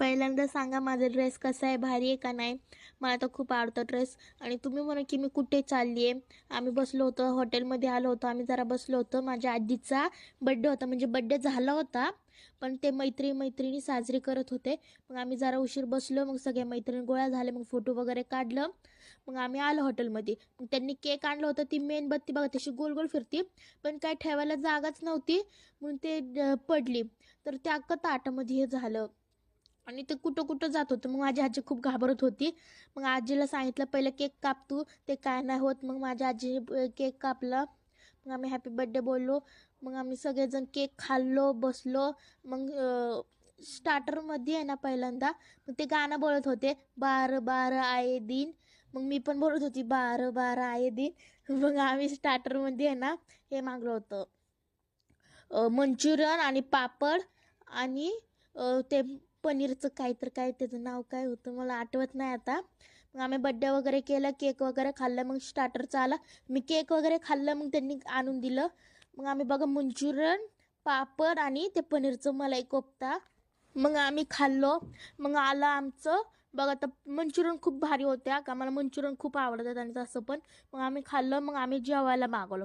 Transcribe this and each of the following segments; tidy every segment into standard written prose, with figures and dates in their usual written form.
पहिल्यांदा सांगा माझा ड्रेस कसा आहे, भारी आहे का नाही. मला तर खूप आवडतो ड्रेस. आणि तुम्ही म्हणा की मी कुठे चालली आहे. आम्ही बसलो होतो हॉटेलमध्ये, आलो होतो आम्ही, जरा बसलो होतो. माझ्या आजीचा बड्डे होता, म्हणजे बड्डे झाला होता पण ते मैत्रिणी साजरी करत होते. मग आम्ही जरा उशीर बसलो, मग सगळ्या मैत्रिणी गोळा झाले, मग फोटो वगैरे काढलं. मग आम्ही आलो हॉटेलमध्ये. मग त्यांनी केक आणलं होतं, ती मेणबत्ती बघा तशी गोल गोल फिरती, पण काय ठेवायला जागाच नव्हती म्हणून ते पडली. तर त्या अख्खं ताटामध्ये हे झालं आणि ते कुठं कुठं जात होतं. मग माझी आजी खूप घाबरत होती. मग आजीला सांगितलं पहिलं केक काप तू, ते काय नाही होत. मग माझ्या आजीने केक कापला. मग आम्ही हॅपी बर्थडे बोललो. मग आम्ही सगळेजण केक खाल्लो, बसलो. मग स्टार्टरमध्ये आहे ना पहिल्यांदा मग ते गाणं बोलत होते, बार बार आये दिन. मग मी पण बोलत होती, बार बार आये दिन. मग आम्ही स्टार्टरमध्ये आहे ना हे मागलं होतं, मंचुरियन आणि पापड आणि ते पनीरचं काय त्याचं नाव काय होतं मला आठवत नाही आता. मग आम्ही बड्डे वगैरे केलं, केक वगैरे खाल्लं. मग स्टार्टरचा आला, मी केक वगैरे खाल्लं, मग त्यांनी आणून दिलं. मग आम्ही बघा मंचुरियन, पापड आणि ते पनीरचं मलाई कोफ्ता मग आम्ही खाल्लो. मग आलं आमचं बघा. तर मंचुरियन खूप भारी होत्या का, मला मंचुरियन खूप आवडतात आणि तसं पण. मग आम्ही खाल्लं. मग आम्ही जेवायला मागवलं.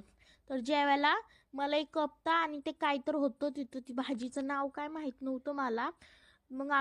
तर जेवायला मला एक कोफ्ता आणि ते काय तर होतं तिथं, ती भाजीचं नाव काय माहीत नव्हतं मला. मग